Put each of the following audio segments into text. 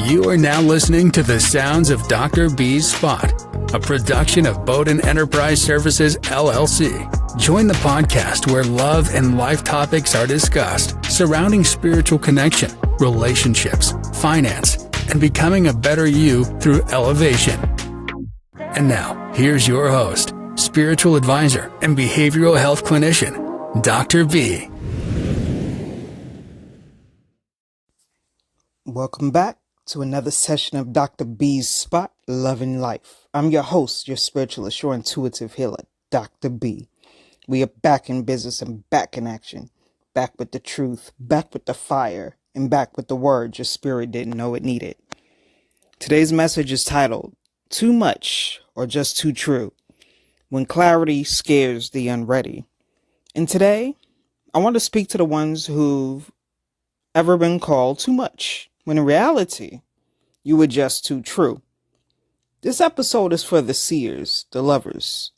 You are now listening to the sounds of DrBSpot, a production of Bowden Enterprise Services, LLC. Join the podcast where love and life topics are discussed surrounding spiritual connection, relationships, finance, and becoming a better you through elevation. And now, here's your host, spiritual advisor and behavioral health clinician, Dr. B. Welcome back to another session of Dr. B's Spot, Loving Life. I'm your host, your spiritualist, your intuitive healer, Dr. B. We are back in business and back in action, back with the truth, back with the fire, and back with the word your spirit didn't know it needed. Today's message is titled, Too Much or Just Too True, When Clarity Scares the Unready. And today, I want to speak to the ones who've ever been called too much, when in reality, you were just too true. This episode is for the seers, the lovers,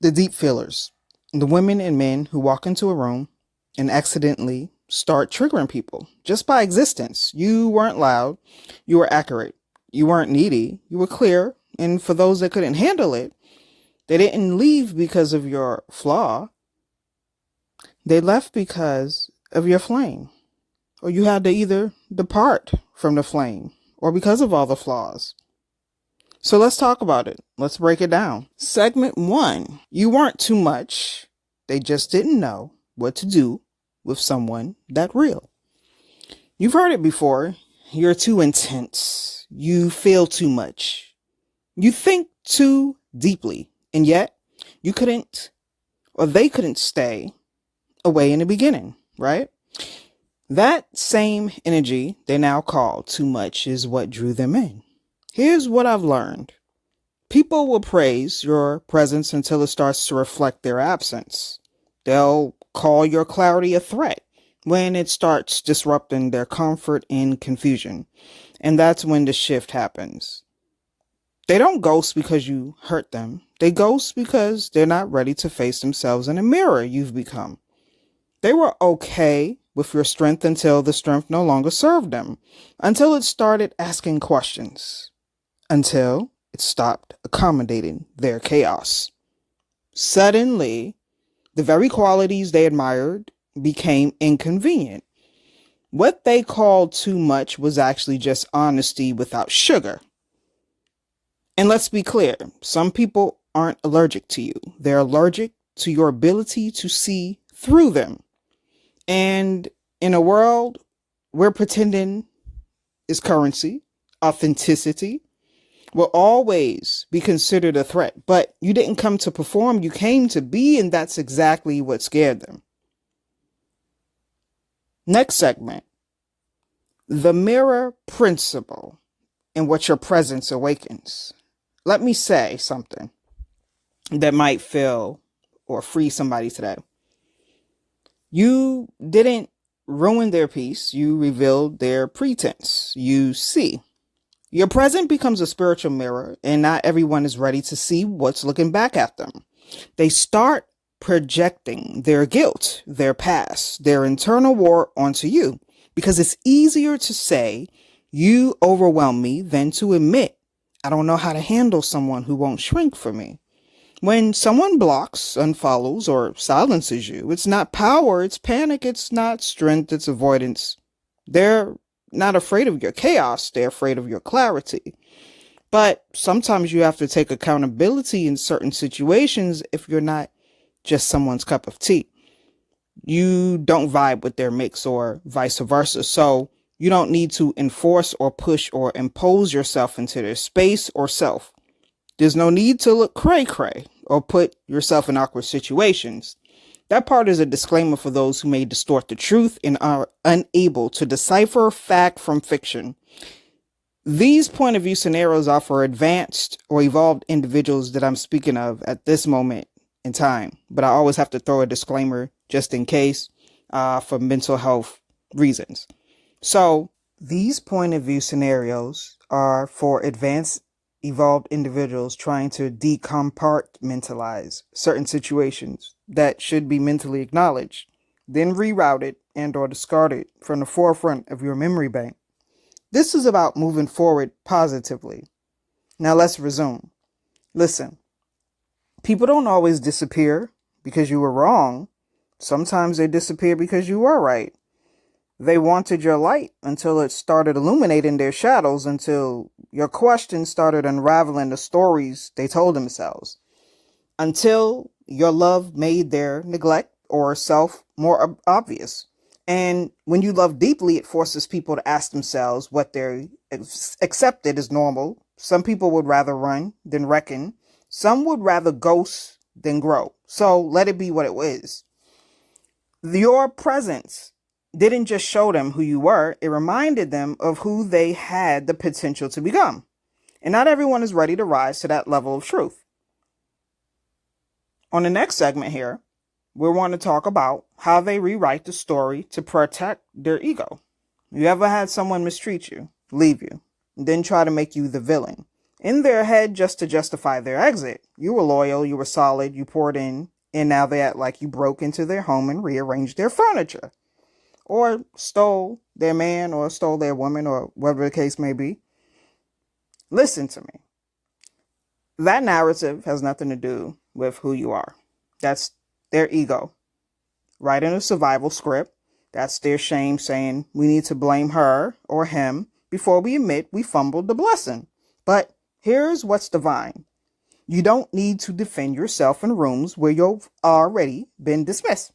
the deep feelers, the women and men who walk into a room and accidentally start triggering people just by existence. You weren't loud, you were accurate, you weren't needy, you were clear, and for those that couldn't handle it, they didn't leave because of your flaw. They left because of your flame. Or you had to either depart from the flame or because of all the flaws. So let's talk about it. Let's break it down. Segment 1. You weren't too much. They just didn't know what to do with someone that real. You've heard it before. You're too intense. You feel too much. You think too deeply. And yet you couldn't, or they couldn't stay away in the beginning, right? That same energy they now call too much is what drew them in. Here's what I've learned. People will praise your presence until it starts to reflect their absence. They'll call your clarity a threat when it starts disrupting their comfort and confusion. And that's when the shift happens. They don't ghost because you hurt them. They ghost because they're not ready to face themselves in a mirror you've become. They were okay with your strength until the strength no longer served them, until it started asking questions, until it stopped accommodating their chaos. Suddenly, the very qualities they admired became inconvenient. What they called too much was actually just honesty without sugar. And let's be clear, some people aren't allergic to you. They're allergic to your ability to see through them. And in a world where pretending is currency, authenticity will always be considered a threat. But you didn't come to perform, you came to be, and that's exactly what scared them. Next segment, the mirror principle and what your presence awakens. Let me say something that might fill or free somebody today. You didn't ruin their peace. You revealed their pretense. You see. Your present becomes a spiritual mirror, and not everyone is ready to see what's looking back at them. They start projecting their guilt, their past, their internal war onto you, because it's easier to say, you overwhelm me, than to admit, I don't know how to handle someone who won't shrink for me. When someone blocks, unfollows, or silences you, it's not power, it's panic, it's not strength, it's avoidance. They're not afraid of your chaos, they're afraid of your clarity. But sometimes you have to take accountability in certain situations if you're not just someone's cup of tea. You don't vibe with their mix or vice versa. So you don't need to enforce or push or impose yourself into their space or self. There's no need to look cray-cray or put yourself in awkward situations. That part is a disclaimer for those who may distort the truth and are unable to decipher fact from fiction. These point of view scenarios are for advanced or evolved individuals that I'm speaking of at this moment in time. But I always have to throw a disclaimer just in case for mental health reasons. So these point of view scenarios are for advanced evolved individuals trying to decompartmentalize certain situations that should be mentally acknowledged, then rerouted and or discarded from the forefront of your memory bank. This is about moving forward positively. Now let's resume. Listen, people don't always disappear because you were wrong. Sometimes they disappear because you were right. They wanted your light until it started illuminating their shadows, until your questions started unraveling the stories they told themselves, until your love made their neglect or self more obvious. And when you love deeply, it forces people to ask themselves what they accepted as normal. Some people would rather run than reckon. Some would rather ghost than grow. So let it be what it is. Your presence didn't just show them who you were, it reminded them of who they had the potential to become. And not everyone is ready to rise to that level of truth. On the next segment here, we want to talk about how they rewrite the story to protect their ego. You ever had someone mistreat you, leave you, and then try to make you the villain? In their head, just to justify their exit. You were loyal, you were solid, you poured in, and now they act like you broke into their home and rearranged their furniture. Or stole their man, or stole their woman, or whatever the case may be. Listen to me. That narrative has nothing to do with who you are. That's their ego. Writing a survival script. That's their shame saying we need to blame her or him before we admit we fumbled the blessing. But here's what's divine. You don't need to defend yourself in rooms where you've already been dismissed.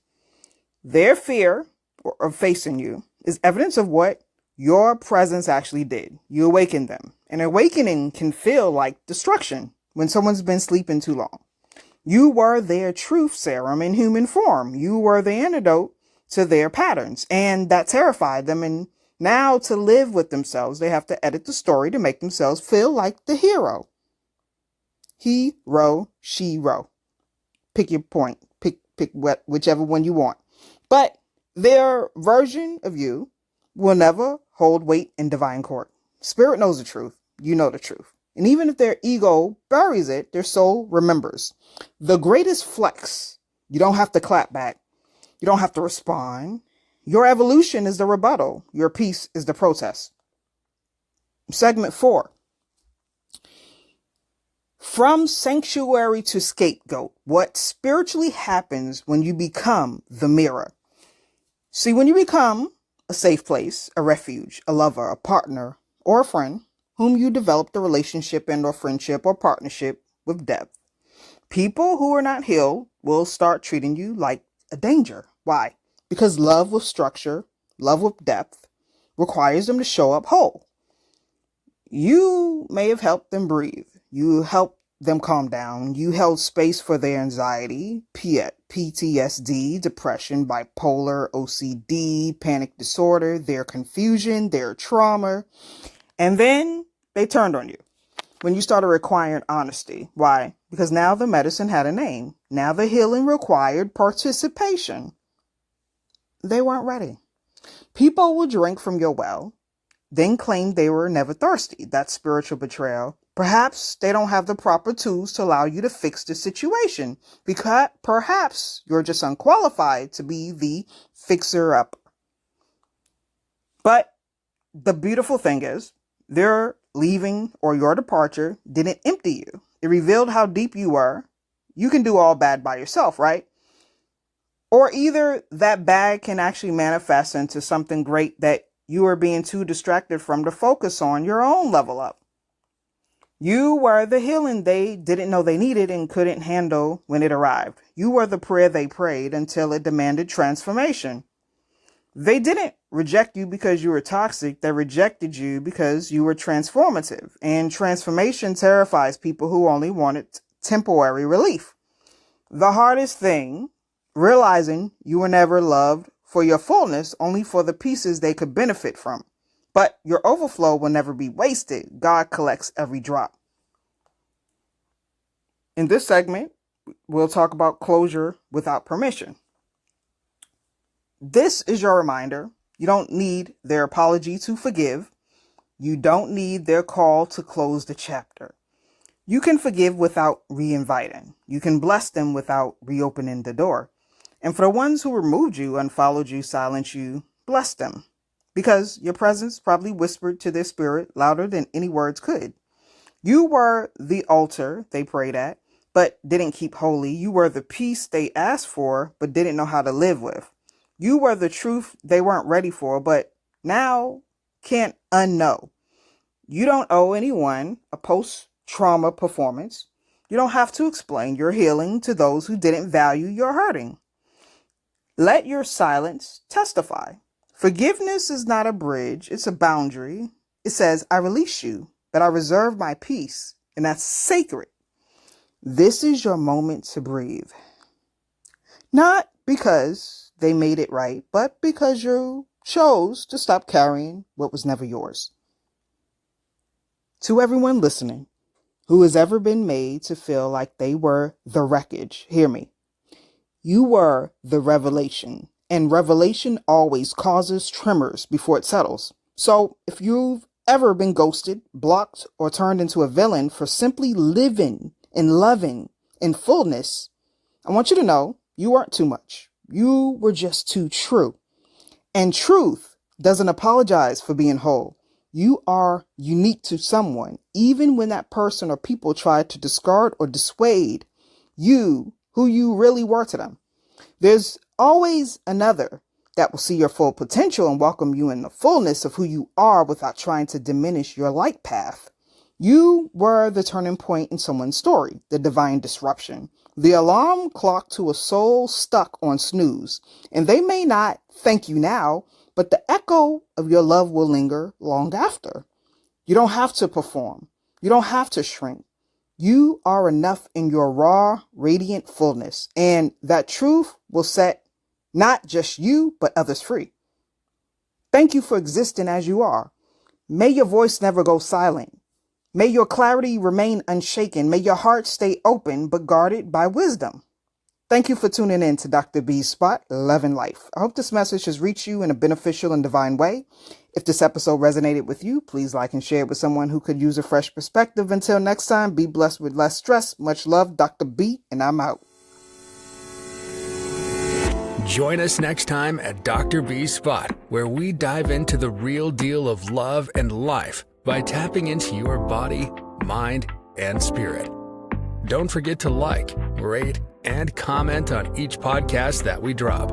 Their fear of facing you is evidence of what your presence actually did. You awakened them. And awakening can feel like destruction when someone's been sleeping too long. You were their truth serum in human form. You were the antidote to their patterns. And that terrified them. And now to live with themselves, they have to edit the story to make themselves feel like the hero. He, row, she, row. Pick your point. Pick whichever one you want. But their version of you will never hold weight in divine court. Spirit knows the truth. You know the truth. And even if their ego buries it, their soul remembers. The greatest flex. You don't have to clap back. You don't have to respond. Your evolution is the rebuttal. Your peace is the protest. Segment 4. From sanctuary to scapegoat. What spiritually happens when you become the mirror. See, when you become a safe place, a refuge, a lover, a partner, or a friend, whom you developed a relationship and or friendship or partnership with depth, people who are not healed will start treating you like a danger. Why? Because love with structure, love with depth, requires them to show up whole. You may have helped them breathe. You helped them calm down. You held space for their anxiety, PTSD, depression, bipolar, OCD, panic disorder, their confusion, their trauma. And then they turned on you when you started requiring honesty. Why? Because now the medicine had a name. Now the healing required participation. They weren't ready. People will drink from your well, then claim they were never thirsty. That's spiritual betrayal. Perhaps they don't have the proper tools to allow you to fix the situation, because perhaps you're just unqualified to be the fixer-up. But the beautiful thing is, their leaving or your departure didn't empty you. It revealed how deep you were. You can do all bad by yourself, right? Or either that bad can actually manifest into something great that you are being too distracted from to focus on your own level up. You were the healing they didn't know they needed and couldn't handle when it arrived. You were the prayer they prayed until it demanded transformation. They didn't reject you because you were toxic. They rejected you because you were transformative. And transformation terrifies people who only wanted temporary relief. The hardest thing, realizing you were never loved for your fullness, only for the pieces they could benefit from. But your overflow will never be wasted. God collects every drop. In this segment, we'll talk about closure without permission. This is your reminder. You don't need their apology to forgive. You don't need their call to close the chapter. You can forgive without re-inviting. You can bless them without reopening the door. And for the ones who removed you, unfollowed you, silenced you, bless them. because your presence probably whispered to their spirit louder than any words could. You were the altar they prayed at, but didn't keep holy. You were the peace they asked for, but didn't know how to live with. You were the truth they weren't ready for, but now can't unknow. You don't owe anyone a post-trauma performance. You don't have to explain your healing to those who didn't value your hurting. Let your silence testify. Forgiveness is not a bridge, it's a boundary. It says, I release you, but I reserve my peace, and that's sacred. This is your moment to breathe. Not because they made it right, but because you chose to stop carrying what was never yours. To everyone listening who has ever been made to feel like they were the wreckage, hear me. You were the revelation, and revelation always causes tremors before it settles. So if you've ever been ghosted, blocked, or turned into a villain for simply living and loving in fullness, I want you to know you weren't too much. You were just too true. And truth doesn't apologize for being whole. You are unique to someone, even when that person or people try to discard or dissuade you, who you really were to them. There's always another that will see your full potential and welcome you in the fullness of who you are without trying to diminish your light path. You were the turning point in someone's story, the divine disruption, the alarm clock to a soul stuck on snooze. And they may not thank you now, but the echo of your love will linger long after. You don't have to perform. You don't have to shrink. You are enough in your raw, radiant fullness, and that truth will set not just you, but others free. Thank you for existing as you are. May your voice never go silent. May your clarity remain unshaken. May your heart stay open, but guarded by wisdom. Thank you for tuning in to Dr. B's Spot, Love and Life. I hope this message has reached you in a beneficial and divine way. If this episode resonated with you, please like and share it with someone who could use a fresh perspective. Until next time, be blessed with less stress. Much love, Dr. B, and I'm out. Join us next time at Dr. B's Spot, where we dive into the real deal of love and life by tapping into your body, mind, and spirit. Don't forget to like, rate, and comment on each podcast that we drop.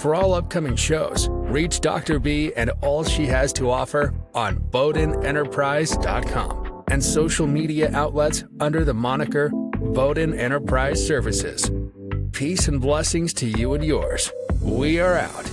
For all upcoming shows, reach Dr. B and all she has to offer on BowdenEnterprise.com and social media outlets under the moniker Bowden Enterprise Services. Peace and blessings to you and yours. We are out.